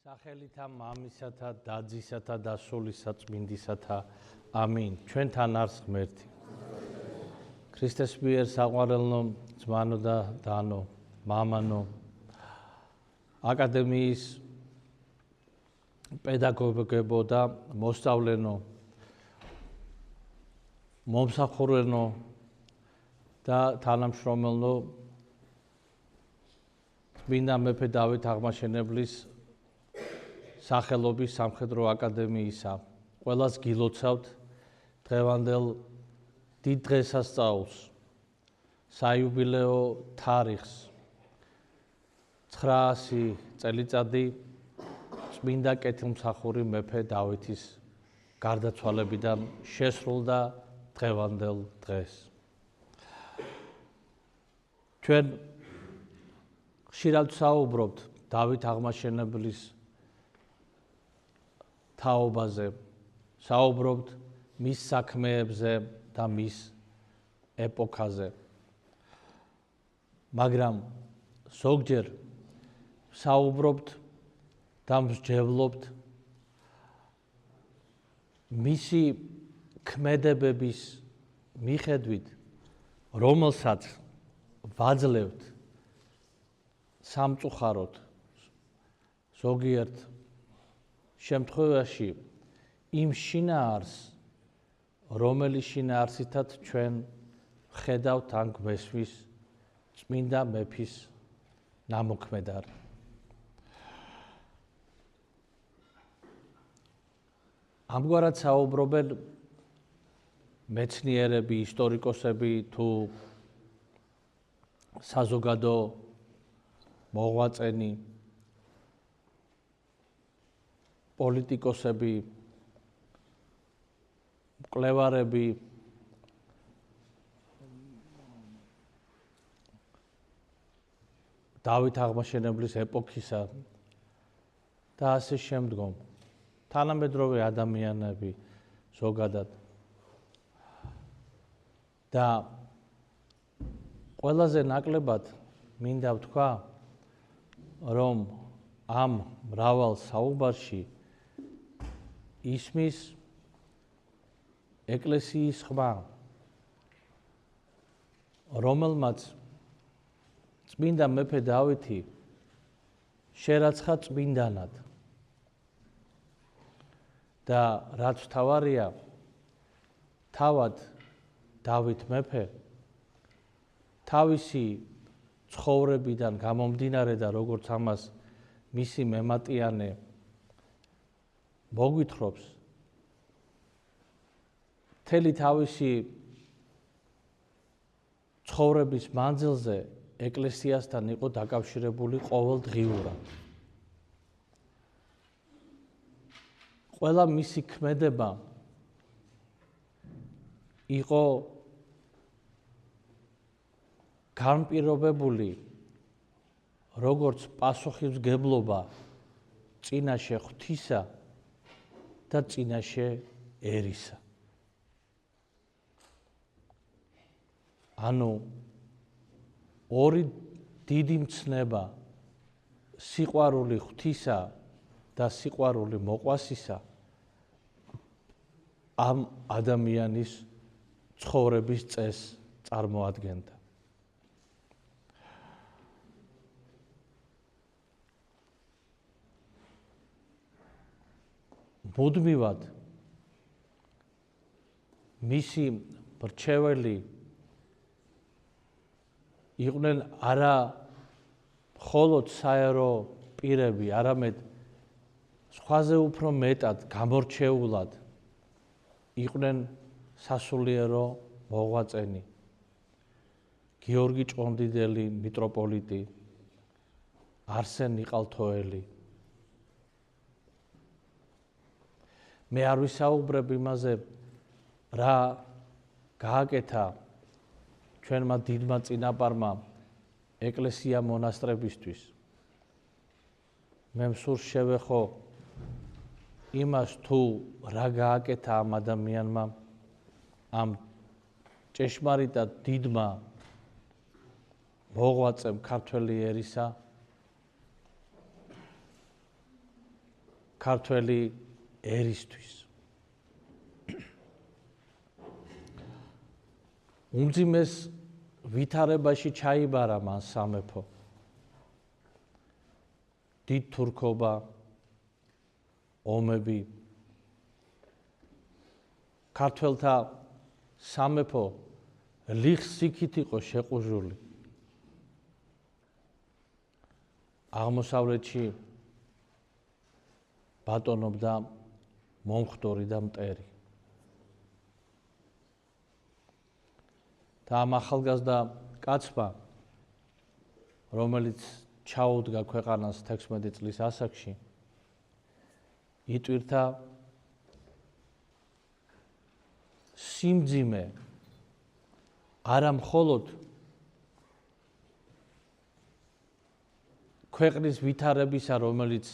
სახელითა მამისათა დაძისათა და სულისა წმინდისათა ამინ. ჩვენთან არს ღმერთი. ქრისტეს მიერ საყვარელნო ძმანო და დანო, მამანო, აკადემიის პედაგოგებო და მოსწავლენო, მომსახურენო და თანამშრომელნო წმინდა მეფე დავით აღმაშენებლის სახელობის სამხედრო აკადემიისა. ყველას გილოცავთ დღევანდელ დიდ დღესასწაულს, საიუბილეო თარიღს, 900 წელიწადი წმინდა კეთილმსახური მეფე დავითის გარდაცვალებიდან შესრულდა დღევანდელ დღეს. ჩვენ ხშირად ვსაუბრობთ დავით აღმაშენებლის თაობაზე, საუბრობთ მის საქმეებზე და მის ეპოქაზე. მაგრამ ზოგჯერ საუბრობთ და მსჯელობთ მისი ქმედებების მიხედვით, რომელსაც ვაძლევთ სამწუხაროდ ზოგიერთ შემთხვევაში იმ შინაარსს, რომელი შინაარსითაც ჩვენ ხედავთ ან გვესმის წმინდა მეფის ნამოქმედარი. ამგვარად საუბრობენ მეცნიერები, ისტორიკოსები თუ საზოგადო მოღვაწენი, პოლიტიკოსები, მკვლევარები, დავით აღმაშენებლის ეპოქისა და ასე შემდგომ, თანამედროვე ადამიანები ზოგადად. და ყველაზე ნაკლებად მინდა ვთქვა, რომ ამ მრავალ საუბარში ისმის ეკლესიის ხმა, რომელმაც წმინდა მეფე დავითი შერაცხა წმინდანად და რაც მთავარია, თავად დავით მეფე თავისი ცხოვრებიდან გამომდინარე და როგორც ამას მისი მემატიანე მოგვითხრობს, მთელი თავისი ცხოვრების მანძილზე ეკლესიასთან იყო დაკავშირებული ყოველდღიურად. ყველა მისი ქმედება იყო განპირობებული როგორც პასუხისმგებლობა წინაშე ღვთისა და წინაშე ერისა. ანუ ორი დიდი მცნება, სიყვარული ღვთისა და სიყვარული მოყვასისა ამ ადამიანის ცხოვრების წესს წარმოადგენდა. მუდმივად მისი მრჩეველი იყვნენ არა მხოლოდ საერო პირები, არამედ სხვაზე უფრო მეტად გამორჩეულად იყვნენ სასულიერო მოღვაწენი, გიორგი ჭყონდიდელი მიტროპოლიტი, არსენ ნიყალთოელი. მე არ ვისაუბრებ იმაზე, რა გააკეთა ჩვენმა დიდმა წინაპარმა ეკლესია მონასტრებისთვის. მე მსურს შევეხო იმას, თუ რა გააკეთა ამ ადამიანმა, ამ ჭეშმარიტად დიდმა მოღვაწემ ქართველი ერისა ქართველი ერისთვის. უმძიმეს ვითარებაში ჩაიბარა მან სამეფო. დიდ თურქობა, ომები, ქართველთა სამეფო ლიხსიქით იყო შეყუჟული. აღმოსავლეთში ბატონობდა მომხდორი და მტერი. და ამ ახალგაზრდა კაცმა, რომელიც ჩაუდგა ქვეყანას 16 წლის ასაკში, იტვირთა სიმძიმე არა მხოლოდ ქვეყნის ვითარებისა, რომელიც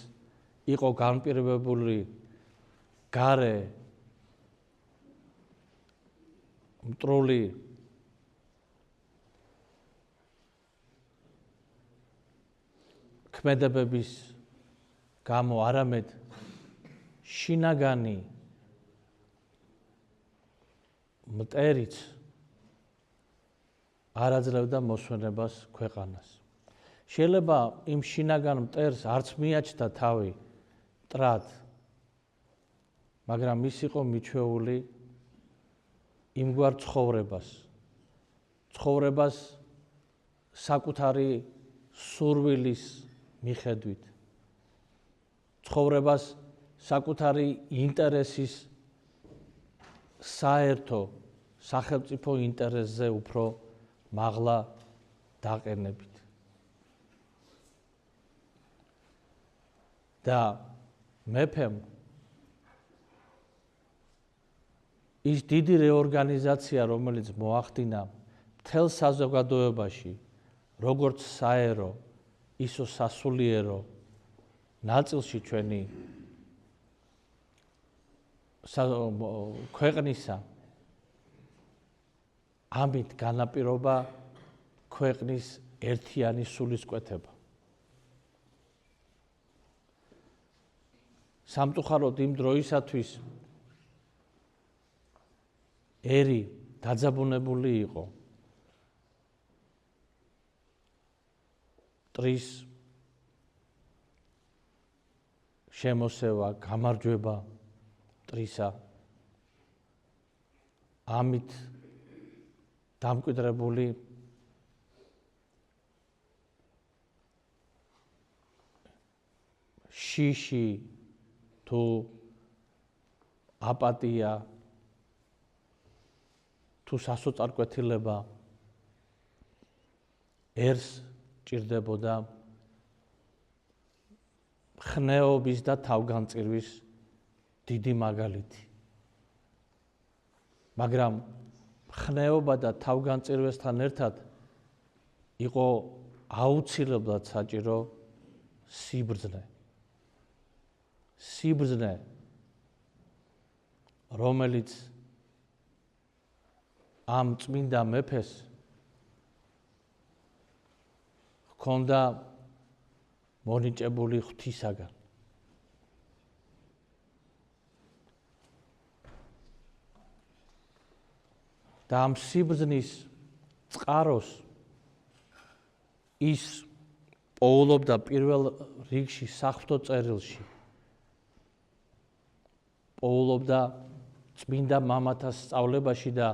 იყო განპირობებული გარე მტრული ქმედებების გამო, არამედ შინაგანი მტერიც არ აძლევდა მოსვენებას ქვეყანას. შეიძლება იმ შინაგან მტერს არც მიაჩნდა თავი მტრად, მაგრამ ის იყო მიჩვეული იმგვარ ცხოვრებას საკუთარი სურვილის მიხედვით, ცხოვრებას საკუთარი ინტერესის საერთო სახელმწიფო ინტერესზე უფრო მაღლა დაყენებით. და მეფემ ის დიდი რეორგანიზაცია, რომელიც მოახდინა მთელ საზოგადოებაში, როგორც საერო, ისო სასულიერო ნაწილში ჩვენი ქვეყნისა, ამით განაპირობა ქვეყნის ერთიანი სულისკვეთება. სამწუხაროდ იმ დროისათვის ერი დაძაბუნებული იყო მტრის შემოსევა, გამარჯვება მტრისა, ამით დამკვიდრებული შიში თუ აპატია თუ სასოწარკვეთილება ერს ჭირდებოდა ხნეობის და თავგანწირვის დიდი მაგალითი. მაგრამ ხნეობა და თავგანწირვესთან ერთად იყო აუცილებლად საჭირო სიბრძნე. სიბრძნე, რომელიც ამ წმინდა მეფეს ჰქონდა მონიჭებული ღვთისაგან. და ამ სიბრძნის წყაროს ის პოულობდა პირველ რიგში საღვთო წერილში. პოულობდა წმინდა მამათა სწავლებაში და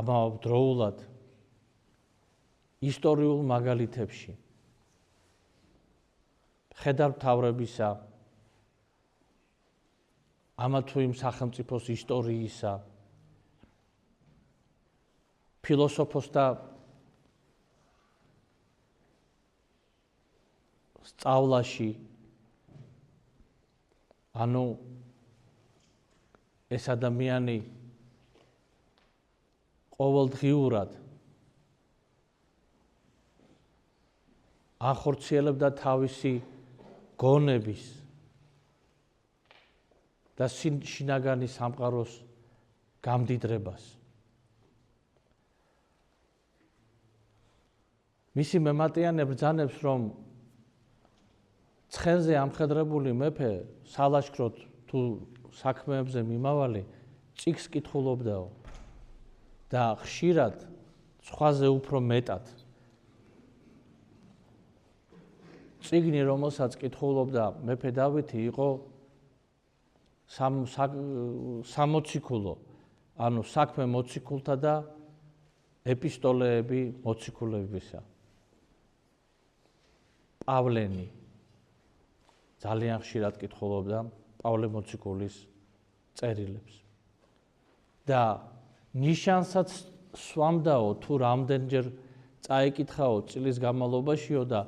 ამავდროულად ისტორიულ მაგალითებში. მხედართმთავრებისა, ამა თუ იმ სახელმწიფოს ისტორიისა, ფილოსოფოსთა სწავლაში, ანუ ეს ადამიანი ყოველდღიურად ახორციელებდა თავისი გონების და შინაგანი სამყაროს გამდიდრებას. მისი მემატიანე ბრძანებს, რომ ცხენზე ამხედრებული მეფე სალაშქროდ თუ საქმეებზე მიმავალი წიგს კითხულობდაო და ხშირად სხვაზე უფრო მეტად წიგნი რომელსაც კითხულობდა მეფე დავითი იყო სამოციქულო ანუ საქმე მოციქულთა და ეპისტოლეები მოციქულებისა პავლენი ძალიან ხშირად კითხულობდა პავლე მოციქულის წერილებს და ნიშანსაც სვამდაო თუ რამდენჯერ წაიკითხაო წლის განმავლობაშიო და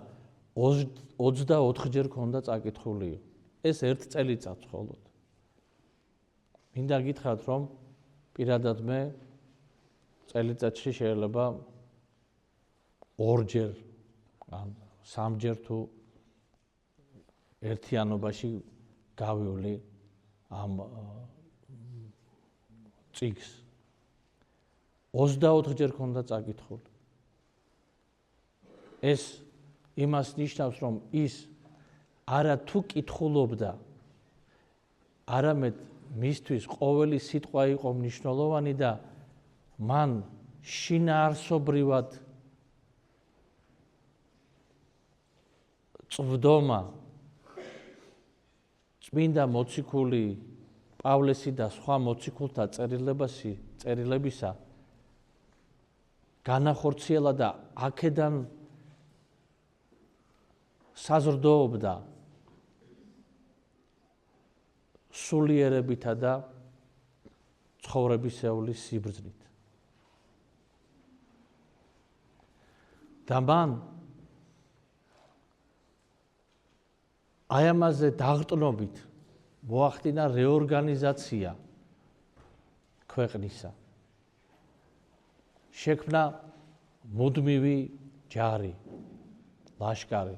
24-ჯერ ქონდა წაკითხული. ეს ერთ წელიწადს მხოლოდ. მინდა გითხრათ რომ პირადად მე წელიწადში შეიძლება 2-ჯერ ან 3-ჯერ თუ ერთიანობაში გავივლი ამ წიგს 24-ჯერ ქონდა წაკითხული. ეს იმას ნიშნავს რომ ის არა თუ კითხულობდა არამედ მისთვის ყოველი სიტყვა იყო მნიშვნელოვანი და მან შინაარსობრივად წვდომა წმინდა მოციქული პავლესი და სხვა მოციქულთა წერილებისა განახორციელა და აქედან საზრდოობდა სულიერებითა და ცხოვრებისეულის სიბრძნით. და მან აი ამაზე დაღტნობით მოახდინა რეორგანიზაცია ქვეყნისა. შექმნა მუდმივი ჯარი, ლაშქარი.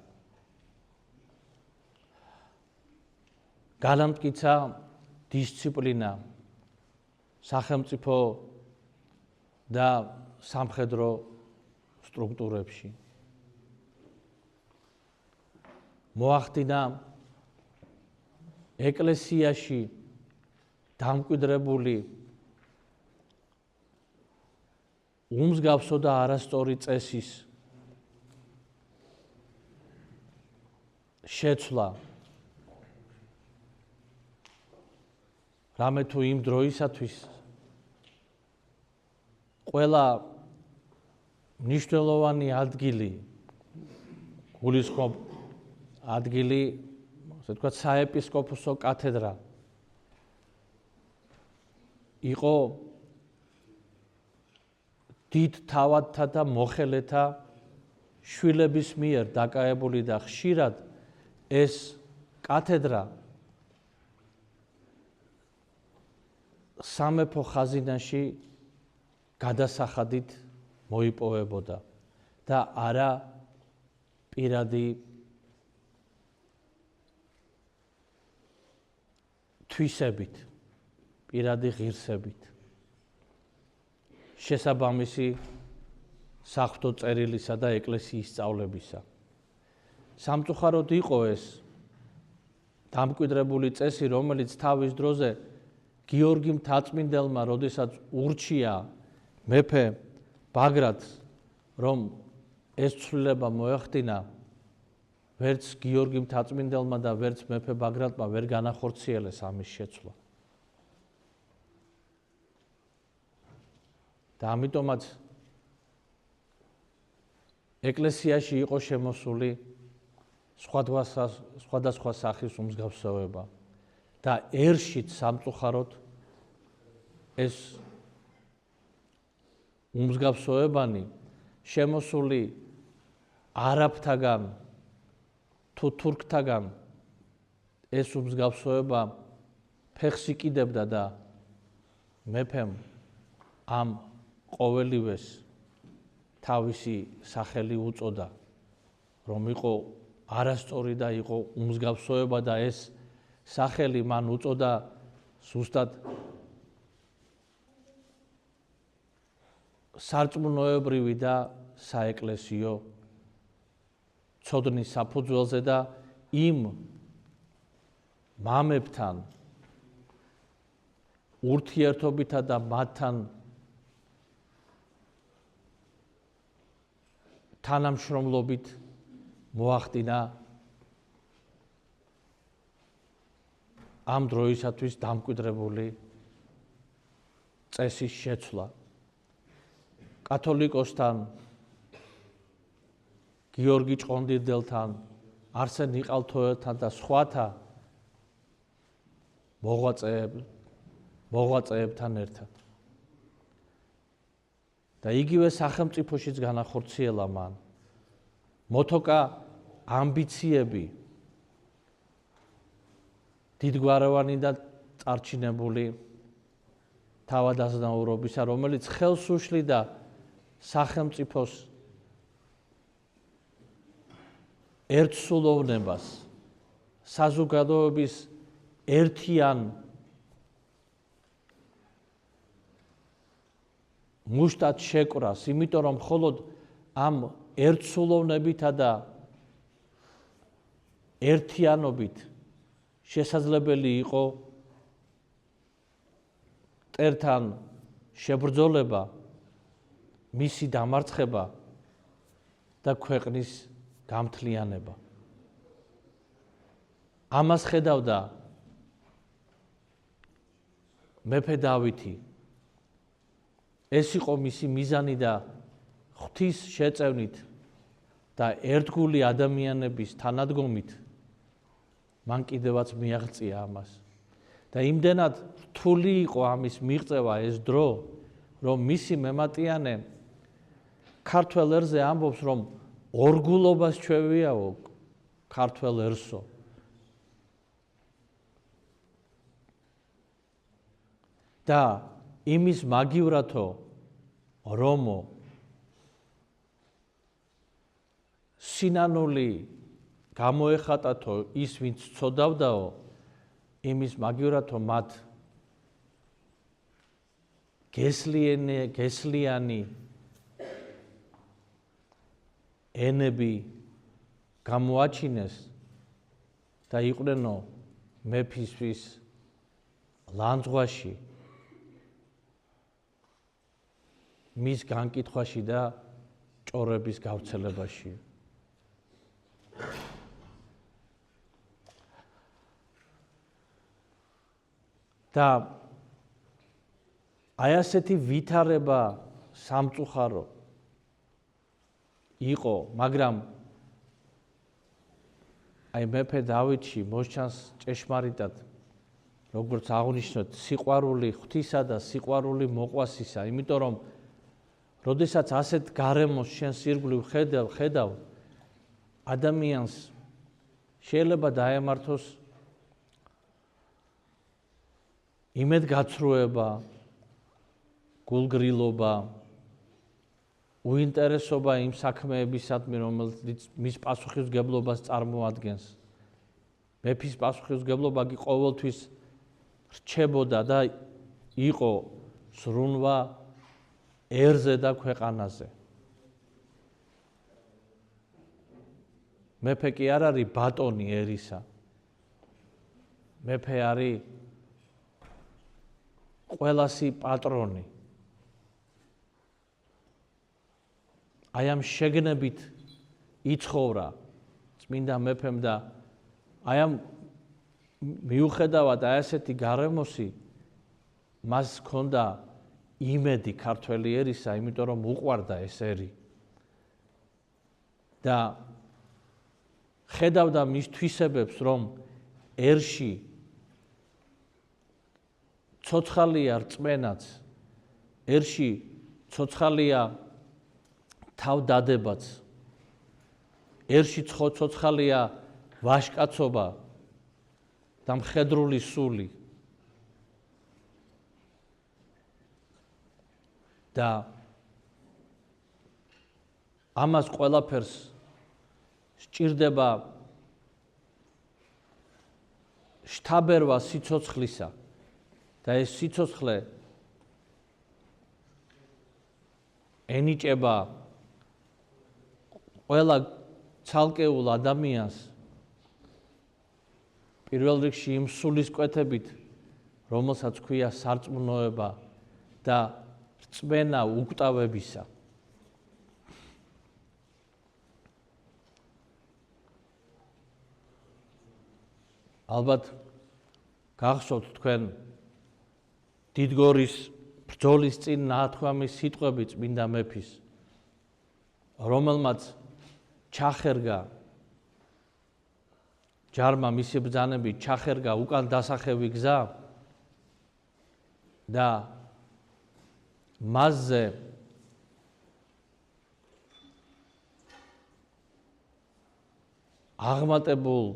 განამტკიცა დისციპლინა სახელმწიფო და სამხედრო სტრუქტურებში. მოახდინა ეკლესიაში დამკვიდრებული უმსგავსო და არასწორი წესის შეცვლა. რამე თუ იმ დროისათვის ყველა მნიშვნელოვანი ადგილი გულისხმობ ადგილი ასე ვთქვათ საეპისკოპოსო კათედრა იყო დიდ თავადთა და მოხელეთა შვილების მიერ დაკავებული და ხშირად ეს კათედრა სამეფო ხაზინაში გადასახადით მოიპოვებოდა და არა პირადი თვისებით, პირადი ღირსებით. შესაბამისი საღვთო წერილისა და ეკლესიის სწავლებისა. სამწუხაროდ იყო ეს დამკვიდრებული წესი, რომელიც თავის დროზე გიორგი მთაწმინდელმა, როდესაც ურჩია მეფე ბაგრატს, რომ ეს ცვლილება მოეხდინა, ვერც გიორგი მთაწმინდელმა და ვერც მეფე ბაგრატმა ვერ განახორციელეს ამის შეცვლა. და ამიტომაც ეკლესიაში იყო შემოსული სხვადასხვა სახის უმსგავსოება და ერშით სამწუხაროდ ეს უმსგავსოებანი შემოსული არაბთაგან თუ თურქთაგან ეს უმსგავსოება ფეხს იკიდებდა და მეფემ ამ ყოველივეს თავისი სახელი უწოდა, რომ იყო არასწორი და იყო უმსგავსოება და ეს სახელი მან უწოდა ზუსტად სარწმუნოებრივი და საეკლესიო ცოდნის საფუძველზე და იმ მამებთან ურთიერთობითა და მათთან თანამშრომლობით მოახდინა ამ დროისათვის დამკვიდრებული წესის შეცვლა. კათოლიკოსთან, გიორგი ჭყონდიდელთან, არსენ იყალთოელთან და სხვათა მოღვაწეებთან ერთად. და იგივე სახელმწიფოშიც განახორციელა მან მოთოკა ამბიციები დიდგვაროვანი და წარჩინებული თავადაზნაურობისა, რომელიც ხელს უშლიდა სახელმწიფოს ერთსულოვნებას, საზოგადოების ერთიან მუშტად შეკვრას, იმიტომ რომ მხოლოდ ამ ერთსულოვნებითა და ერთიანობით შესაძლებელი იყო მტერთან შებრძოლება, მისი დამარცხება და ქვეყნის გამთლიანება. ამას ხედავდა მეფე დავითი. ეს იყო მისი მიზანი და ღვთის შეწევნით და ერთგული ადამიანების თანადგომით მან კიდევაც მიაღწია ამას. და იმდენად რთული იყო ამის მიღწევა ეს დრო, რომ მისი მემატიანე ქართველ ერზე ამბობს, რომ ორგულობას ჩვევიაო ქართველ ერსო. და იმის მაგივრათო რომო სინანული გამოეხატათო ის ვინც ცოდავდაო, იმის მაგივრათო მათ გესლიანი ენები გამოაჩინეს და იყვნენ მეფისთვის ლანძღვაში, მის განკითხვაში და ჭორების გავრცელებაში. და აი ასეთი ვითარება სამწუხარო იყო, მაგრამ აი მეფე დავითში მოსჩანს ჭეშმარიტად, როგორც აღნიშნოთ, სიყვარული ღვთისა და სიყვარული მოყვასისა, იმიტომ რომ როდესაც ასეთ გარემოს შენს ირგვლივ ხედავ, ადამიანს შეიძლება დაემართოს იმედგაცრუება, გულგრილობა, უინტერესობა იმ საქმეებისადმი, რომელიც მის პასუხისმგებლობას წარმოადგენს. მეფის პასუხისმგებლობა კი ყოველთვის რჩებოდა და იყო ზრუნვა ერზე და ქვეყანაზე. მეფე კი არ არის ბატონი ერისა. მეფე არის ყველასი პატრონი. აი ამ შეგნებით იცხოვრა წმინდა მეფემ და აი ამ მიუხედავად აი ასეთი გარემოსი მას ჰქონდა იმედი ქართველი ერისა, იმიტომ რომ უყვარდა ეს ერი. და ხედავდა მის თვისებებს, რომ ერში ცოცხალია რწმენაც, ერში ცოცხალია თავდადებაც, ერში ცოცხალია ვაჟკაცობა და მხედრული სული. და ამას ყველაფერს სჭირდება შთაბერვა სიცოცხლისა და ეს სიცოცხლე ენიჭება ყველა ცალკეულ ადამიანს პირველ რიგში იმ სულისკვეთებით, რომელსაც ქვია სარწმუნოება და რწმენა უკვდავებისა. ალბათ გახსოვთ თქვენ დიდგორის ბრძოლის წინ ნათქვამის სიტყვები წმინდა მეფის, რომელმაც ჩახერგა ჯარმა მისი ბრძანებით ჩახერგა უკან დასახევი გზა და მასზე აღმატებულ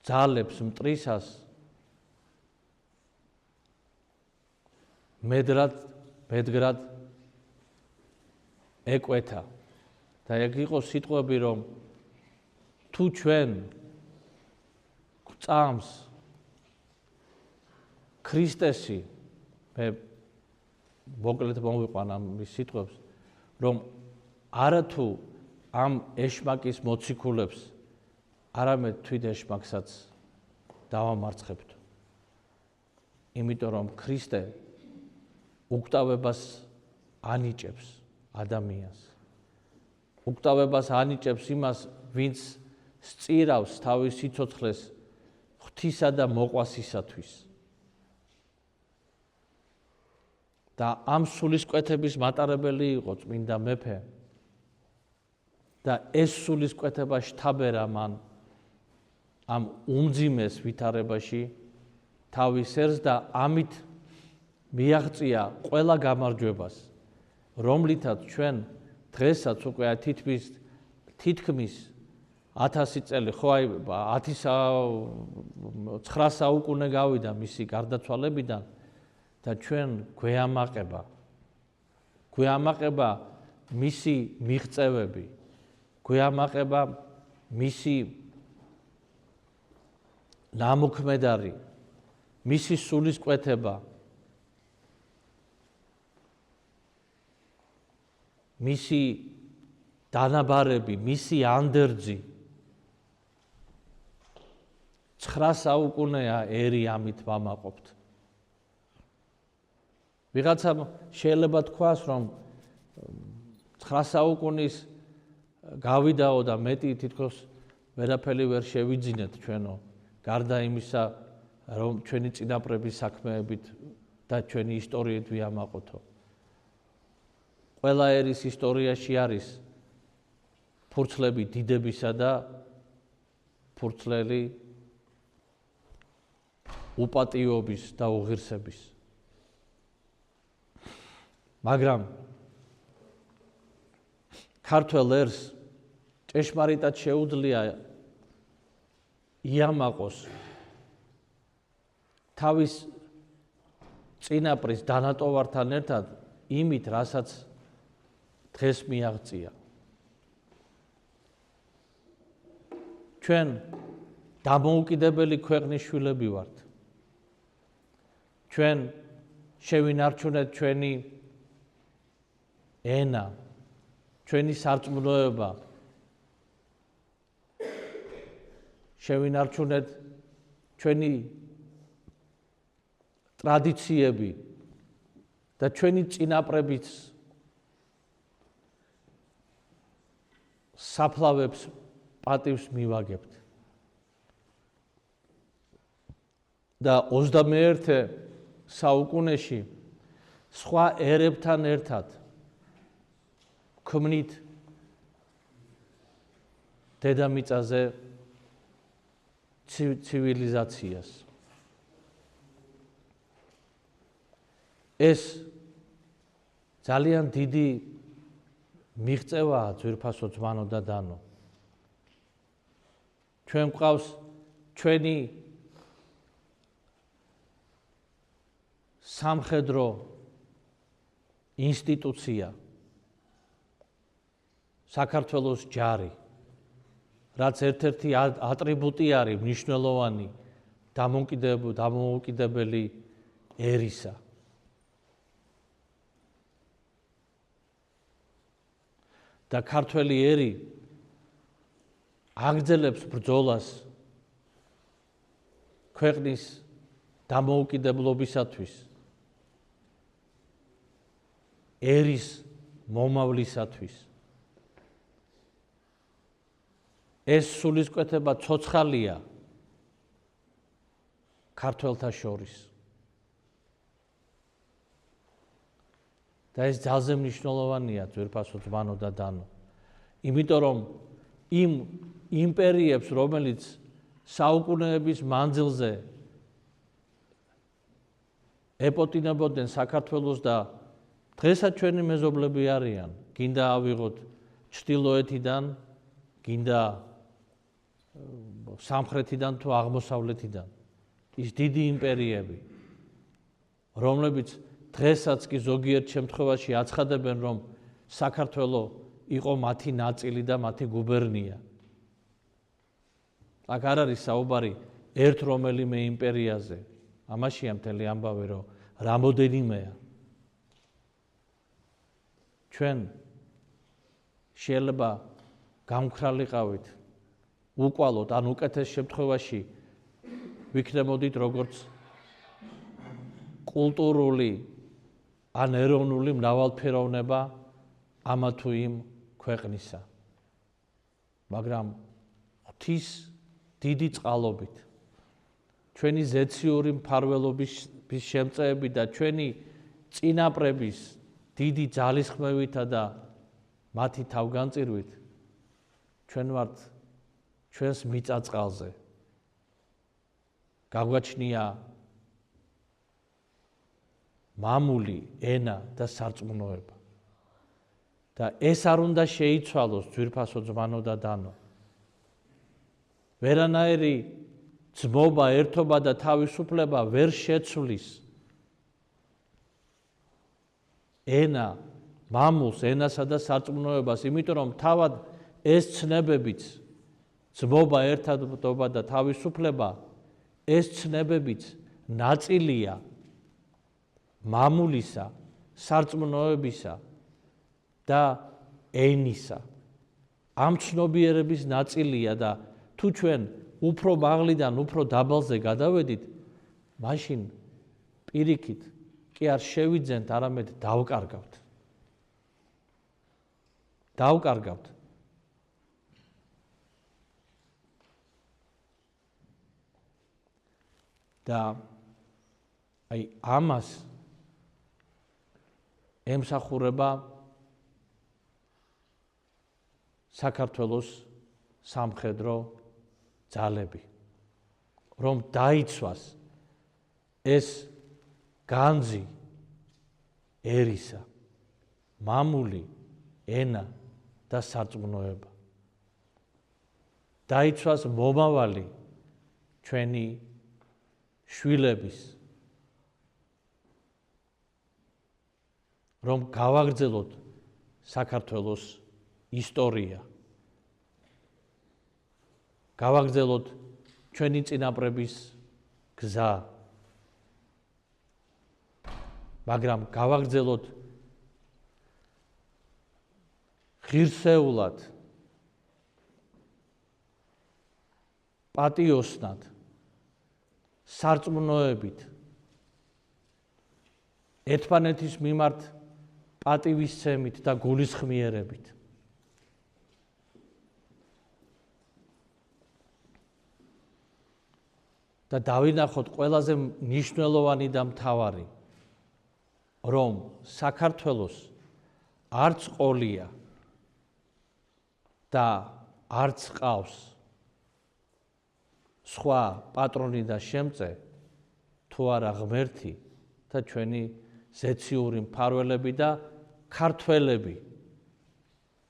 ძალებს მტრისას მედგრად ეკვეთა და ეგ იყო სიტყვები, რომ თუ ჩვენ გვწამს ქრისტესი, მე მოკლედ მოვიყვან ამ სიტყვებს, რომ არათუ ამ ეშმაკის მოციქულებს, არამედ თვით ეშმაკსაც დავამარცხებთ. იმიტომ რომ ქრისტე უკვდავებას ანიჭებს ადამიანს. უკვდავებას ანიჭებს იმას, ვინც სწირავს თავის სიცოცხლეს ღვთისა და მოყვასისათვის. და ამ სულისკვეთების მატარებელი იყო წმინდა მეფე და ეს სულისკვეთება შთაბერა მან ამ უმძიმეს ვითარებაში თავის ერს და ამით მიაღწია ყველა გამარჯვებას, რომლითაც ჩვენ დღესაც უკვე თითქმის 1000 წელი, ხო აი 9 საუკუნე გავიდა მისი გარდაცვალებიდან და ჩვენ გვეამაყება მისი მიღწევები, გვეამაყება მისი ნამოქმედარი, მისი სულისკვეთება, მისი დანაბარები, მისი ანდერძი. 9 საუკუნეა ერი ამით ვამაყობთ. ვიღაცამ შეიძლება თქვას, რომ 9 საუკუნის გავიდაო და მეტი თითქოს ვერაფერი ვერ შევიძინეთ ჩვენო, გარდა იმისა, რომ ჩვენი წინაპრების საქმეებით და ჩვენი ისტორიით ვიამაყოთო. ყველა ერის ისტორიაში არის ფურცლები დიდებისა და ფურცლელი უპატიობის და უღირსების. მაგრამ ქართველ ერს ჭეშმარიტად შეუძლია იამაყოს თავის წინაპრის დანატოვართან ერთად იმით, რასაც დღეს მიაღწია. ჩვენ დამოუკიდებელი ქვეყნის შვილები ვართ. ჩვენ შევინარჩუნეთ ჩვენი ენა, ჩვენი სარწმუნოება, შევინარჩუნეთ ჩვენი ტრადიციები და ჩვენი წინაპრების საფლავებს პატივს მივაგებთ. და 21 საუკუნეში სხვა ერებთან ერთად ქმნით დედამიწაზე ცივილიზაციას. ეს ძალიან დიდი მიღწევაა, ძვირფასო ძმანო და დანო. ჩვენ გვყავს ჩვენი სამხედრო ინსტიტუცია, საქართველოს ჯარი, რაც ერთ-ერთი ატრიბუტი არის მნიშვნელოვანი დამოუკიდებელი ერისა. და ქართველი ერი აგრძელებს ბრძოლას ქვეყნის დამოუკიდებლობისათვის, ერის მომავლისათვის. ეს სულისკვეთება ცოცხალია ქართველთა შორის. და ეს ძალზე მნიშვნელოვანია, ძვირფასო ძმანო და დანო. იმიტომ რომ იმ იმპერიებს, რომელიც საუკუნეების მანძილზე ეპოტინებოდნენ საქართველოს და დღესაც ჩვენი მეზობლები არიან, გინდა ავიღოთ ჩრდილოეთიდან, გინდა სამხრეთიდან თუ აღმოსავლეთიდან, ის დიდი იმპერიები, რომლებიც დღესაც კი ზოგიერთ შემთხვევაში აცხადებენ, რომ საქართველო იყო მათი ნაწილი და მათი გუბერნია. აქ არ არის საუბარი ერთ რომელიმე იმპერიაზე, ამაშია მთელი ამბავი, რომ რამოდენიმეა. ჩვენ შეიძლება გამქრალიყავით, უკვალოთ, ან უკეთეს შემთხვევაში ვიქნებოდით როგორც კულტურული ან ეროვნული მრავალფეროვნება ამა თუ იმ ქვეყნისა. მაგრამ ღვთის დიდი წყალობით, ჩვენი ზეციური მფარველობის შემწეებით და ჩვენი წინაპრების დიდი ძალისხმევითა და მათი თავგანწირვით ჩვენ ვართ ჩვენს მიწა-წყალზე. გაგვაჩნია მამული, ენა და სარწმუნოება. და ეს არ უნდა შეიცვალოს, ძვირფასო ძმანო და დანო. ვერანაირი ძმობა, ერთობა და თავისუფლება ვერ შეცვლის ენა, მამულს, ენასა და სარწმუნოებას, იმიტომ რომ თავად ეს ცნებებიც, ძმობა, ერთობა და თავისუფლება, ეს ცნებებიც ნაწილია მამულისა, სარწმუნოებისა და ენისა. ამ ცნობიერების ნაწილია და თუ ჩვენ უფრო მაღლიდან უფრო დაბალზე გადავედით, მაშინ პირიქით კი არ შევიძენთ, არამედ დავკარგავთ. დავკარგავთ. და აი ამას ემსახურება საქართველოს სამხედრო ძალები, რომ დაიცვას ეს განძი ერისა, მამული, ენა და სარწმუნოება. დაიცვას მომავალი ჩვენი შვილების, რომ გავაგრძელოთ საქართველოს ისტორია, გავაგრძელოთ ჩვენი წინაპრების გზა, მაგრამ გავაგრძელოთ ღირსეულად, პატიოსნად, სარწმუნოებით, ერთმანეთის მიმართ პატივისცემით და გულისხმიერებით. და დავინახოთ ყველაზე მნიშვნელოვანი და მთავარი, რომ საქართველოს არც ყოლია და არც ყავს სხვა პატრონი და შემწე, თუ არა ღმერთი და ჩვენი ზეციური მფარველები და ქართველები,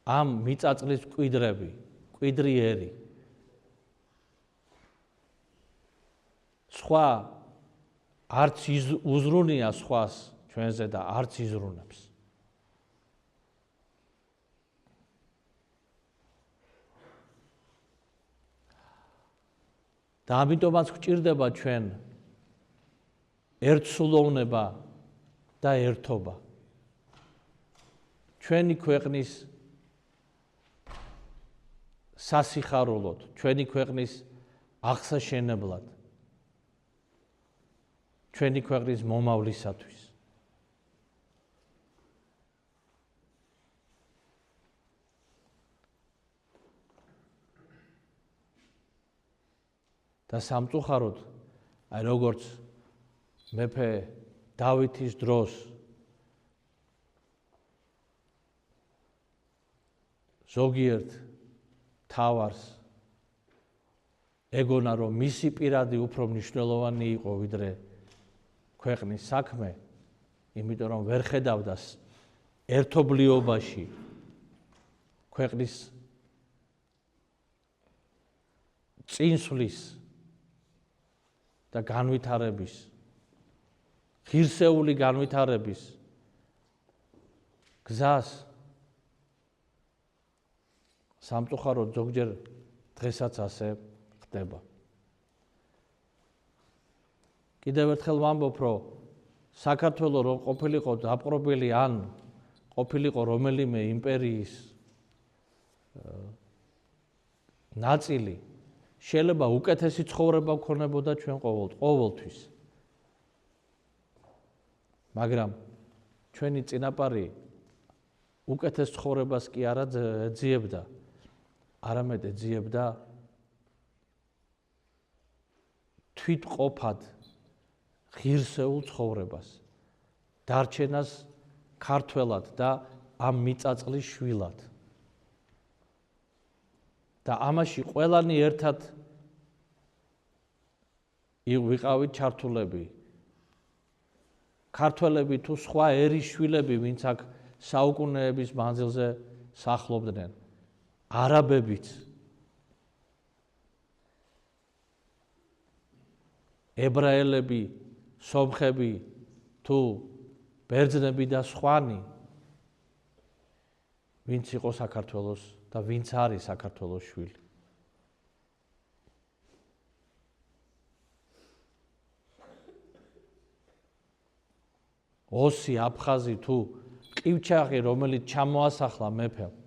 ამ მიწა-წყლის მკვიდრები, მკვიდრიერი. სხვა არც უზრუნია სხვას ჩვენზე და არც იზრუნებს. და ამიტომაც გვჭირდება ჩვენ ერთსულოვნება და ერთობა. ჩვენი ქვეყნის სასიხარულოდ, ჩვენი ქვეყნის აღსაშენებლად. ჩვენი ქვეყნის მომავლისათვის. და სამწუხაროდ, აი როგორც მეფე დავითის დროს ზოგიერთ თავარს ეგონა, რომ მისი პირადი უფრო მნიშვნელოვანი იყო ვიდრე ქვეყნის საქმე, იმიტომ რომ ვერ ხედავდა ერთობლიობაში ქვეყნის წინსვლის და განვითარების, ღირსეული განვითარების გზას, სამწუხაროდ ზოგჯერ დღესაც ასე ხდება. კიდევ ერთხელ ვამბობ, რომ საქართველოს რომ ყოფილიყო დაპყრობილი ან ყოფილიყო რომელიმე იმპერიის ნაწილი, შეიძლება უკეთესი ცხოვრება გქონებოდა ჩვენ ყოველთვის. მაგრამ ჩვენი წინაპარი უკეთეს ცხოვრებას კი არა ეძიებდა, არამედ ეძიებდა თვითყოფად ღირსეულ ცხოვრებას, დარჩენას ქართველად და ამ მიწაწყლის შვილად. და ამაში ყველანი ერთად ვიყავით ჩართულები. ქართველები თუ სხვა ერის შვილები, ვინც აქ საუკუნეების მანძილზე სახლობდნენ, არაბებიც, ებრაელები, სომხები თუ ბერძნები და სხვანი, ვინც იყო საქართველოს და ვინც არის საქართველოს შვილი. ოსი, აფხაზი თუ ყივჩაღი, რომელიც ჩამოასახლა მეფემ,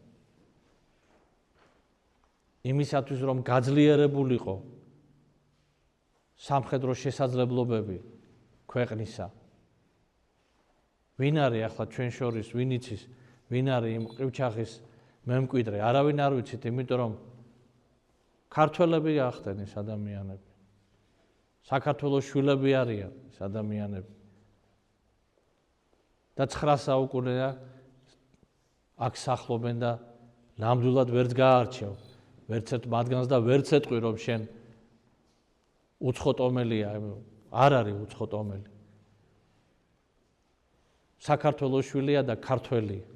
იმისათვის რომ გაძლიერებულიყო სამხედრო შესაძლებლობები ქვეყნისა. ვინ არის ახლა ჩვენ შორის, ვინ იცის, ვინ არის იმ ყივჩაღის მემკვიდრე? არავინ არ ვიცით, იმიტომ რომ ქართველები გახდნენ ეს ადამიანები. საქართველოს შვილები არიან ეს ადამიანები. და 9 საუკუნეა აქ სახლობენ და ნამდვილად ვერც გაარჩევ ვერც ერთ მათგანს და ვერც ეტყვი, რომ შენ უცხოტომელია, არ არის უცხოტომელი. საქართველოს შვილია და ქართველია.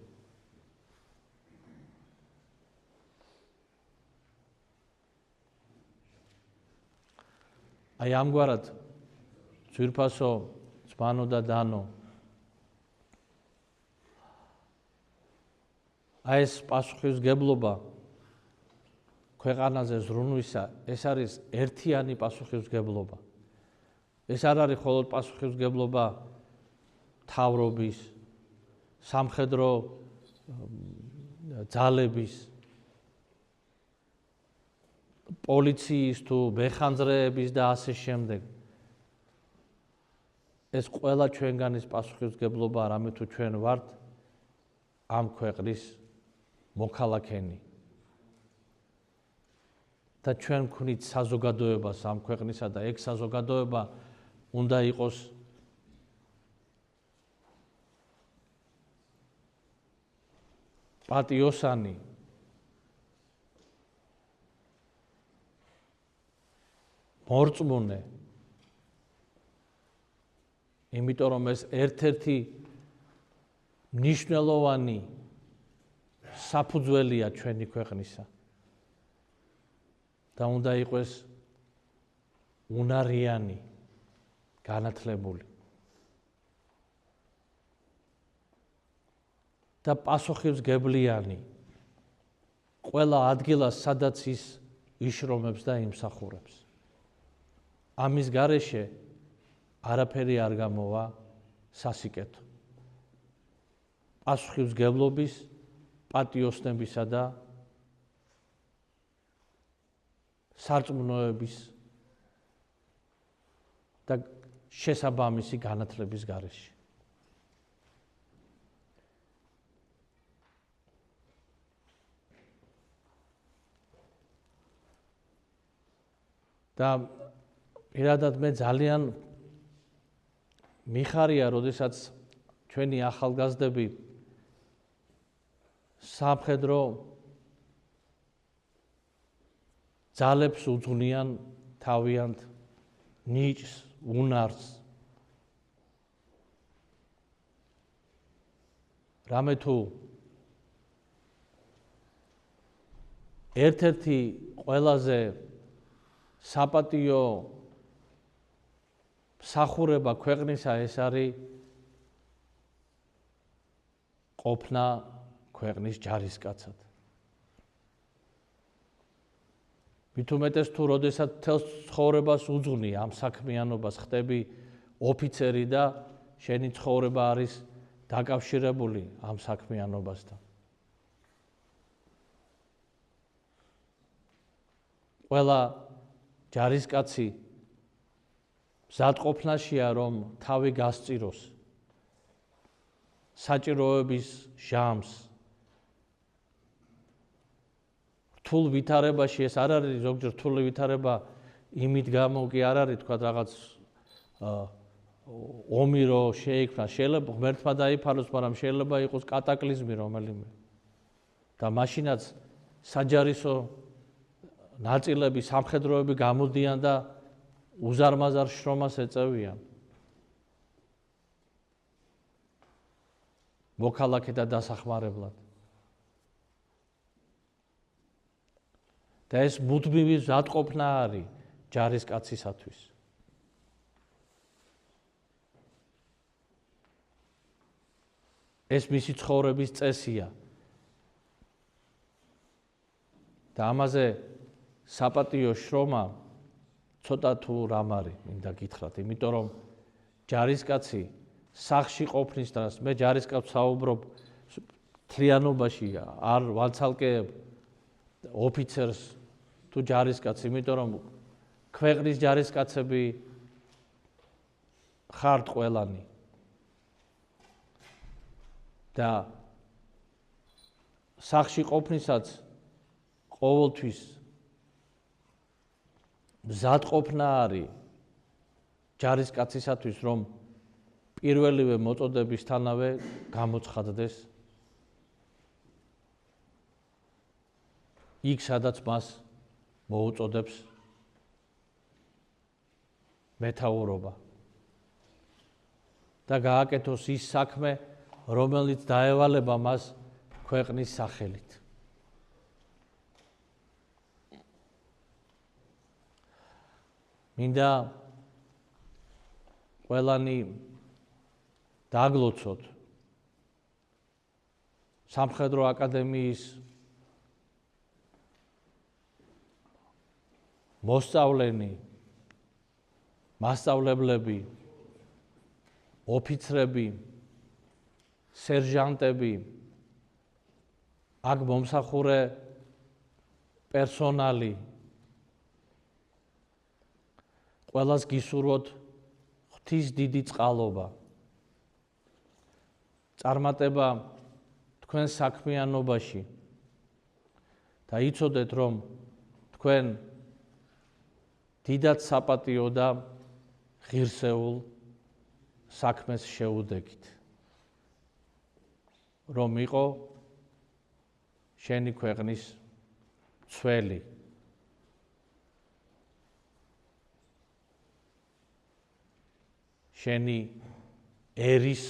აი ამგვარად ძვირფასო, ძმანო და დანო, აი ეს პასუხისმგებლობა ქვეყანაზე ზრუნვისა, ეს არის ერთიანი პასუხისმგებლობა. ეს არ არის მხოლოდ პასუხისმგებლობა მთავრობის, სამხედრო ძალების, პოლიციის თუ მეხანძრეების და ასე შემდეგ. ეს ყველა ჩვენგანის პასუხისმგებლობა, რამე თუ ჩვენ ვართ ამ ქვეყნის მოქალაქენი. და ჩვენ ვქნით საზოგადოებას ამ ქვეყნისა და ეგ საზოგადოება უნდა იყოს პატიოსანი, მორწმუნე, იმიტომ რომ ეს ერთ-ერთი მნიშვნელოვანი საფუძველია ჩვენი ქვეყნისა. და უნდა იყოს უნარიანი, განათლებული. და პასუხისმგებლიანი ყველა ადგილას, სადაც ის იშრომებს და იმსახურებს. ამის გარეშე არაფერი არ გამოვა სასიკეთო. პასუხისმგებლობის, პატიოსნებისა და სარწმუნოების და შესაბამისი განათლების გარეშე. და პირადად მე ძალიან მიხარია, როდესაც ჩვენი ახალგაზრდები სამხედრო ძალებს უძღვნიან თავიანთ ნიჭს, უნარს. რამე თუ ერთ-ერთი ყველაზე საპატიო მსახურება ქვეყნისა ეს არის ყოფნა ქვეყნის ჯარისკაცად. მით უმეტეს თუ როდესაც თელს ცხოვრებას უძღვნი ამ საქმიანობას, ხდები ოფიცერი და შენი ცხოვრება არის დაკავშირებული ამ საქმიანობასთან. ყველა ჯარისკაცი მზადყოფნაშია, რომ თავი გასწიროს საჭიროების ჟამს. რთულ ვითარებაში ეს არ არის, ზოგჯერ რთული ვითარება იმით გამო კი არ არის, თქვა რაღაც ომი რო შეიქმნა, შეიძლება ღმერთმა დაიფაროს, მაგრამ შეიძლება იყოს კატაკლიზმი რომელიმე. და მაშინაც საჯარისო ნაწილები, სამხედროები გამოდიან და უზარმაზარ შრომას ეწევიან. მოქალაქე და დასახმარებლად. და ეს მუდმივი მზადყოფნა არის ჯარისკაცისათვის. ეს მისი ცხოვრების წესია. და ამაზე საპატიო შრომა ცოტა თუ რამ არის, მინდა გითხრათ, იმიტომ რომ ჯარისკაცი სახლში ყოფნის დროს, მე ჯარისკაცს საუბრობ მთლიანობაში, არ ვაცალკეებ ოფიცერს თუ ჯარისკაცს, იმიტომ რომ ქვეყნის ჯარისკაცები ხართ ყველანი. და სახლში ყოფნისაც ყოველთვის მზადყოფნა არის ჯარისკაცისათვის, რომ პირველივე მოწოდებისთანავე გამოცხადდეს იქ, სადაც მას მოუწოდებს მეთაურობა და გააკეთოს ის საქმე, რომელიც დაევალება მას ქვეყნის სახელით. მინდა ყველანი დაგლოცოთ სამხედრო აკადემიის მოსწავლენი, მასწავლებლები, ოფიცრები, სერჟანტები, აქ მომსახურე პერსონალი, ყველას გისურვოთ ღვთის დიდი წყალობა, წარმატება თქვენ საქმიანობაში და იცოდეთ, რომ თქვენ დიდად საპატიო და ღირსეულ საქმეს შეუდექით, რომ იყო შენი ქვეყნის ცველი. შენი ერის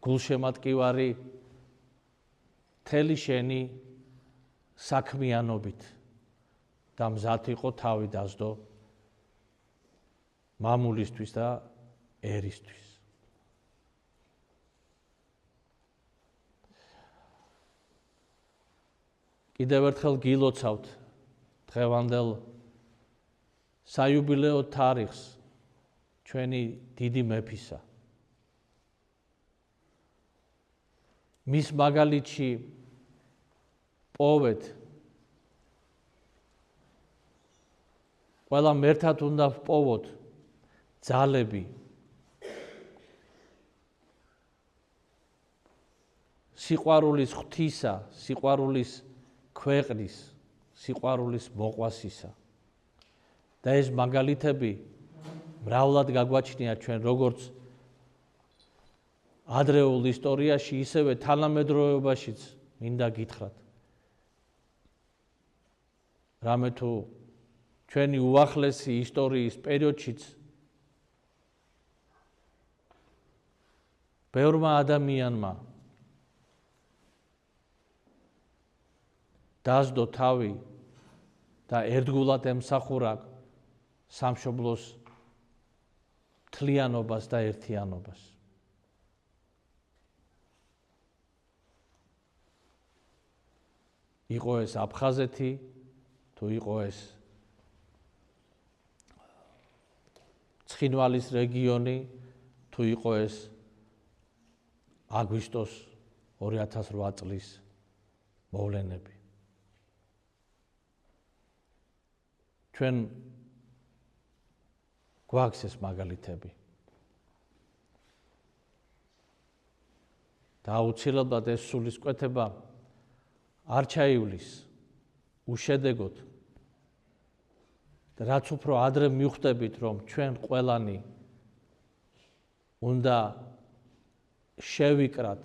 გულშემატკივარი მთელი შენი საქმიანობით და მზად იყო თავი დასდო მამულისთვის და ერისთვის. კიდევ ერთხელ გილოცავთ დღევანდელ საიუბილეო თარიღს ჩვენი დიდი მეფისა. მის მაგალითში პოვეთ, ყველამ ერთად უნდა ვპოვოთ ძალები სიყვარულის ღვთისა, სიყვარულის ქვეყნის, სიყვარულის მოყვასისა. და ეს მაგალითები მრავლად გაგვაჩნია ჩვენ როგორც ადრეულ ისტორიაში, ისევე თანამედროვეობაშიც მინდა გითხრათ. რამე თუ ჩვენი უახლესი ისტორიის პერიოდშიც ბევრმა ადამიანმა დასდო თავი და ერთგულად ემსახურა სამშობლოს თლიანობას და ერთიანობას. იყო ეს აფხაზეთი, თუ იყო ეს ცხინვალის რეგიონი, თუ იყო ეს აგვისტოს 2008 წლის მოვლენები. ჩვენ გვაქვს ეს მაგალითები. და აუცილებლად ეს სულისკვეთება არ ჩაივლის უშედეგოდ. და რაც უფრო ადრე მივხვდებით, რომ ჩვენ ყველანი უნდა შევიკრათ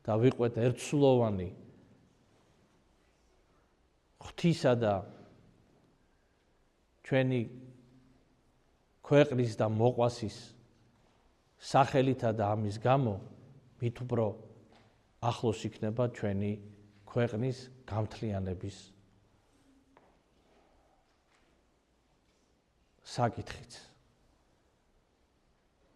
და ვიყვეთ ერთსულოვანი ღვთისა და ჩვენი ქვეყნის და მოყვასის სახელითა და ამის გამო მით უფრო ახლოს იქნება ჩვენი ქვეყნის გამთლიანების საკითხიც.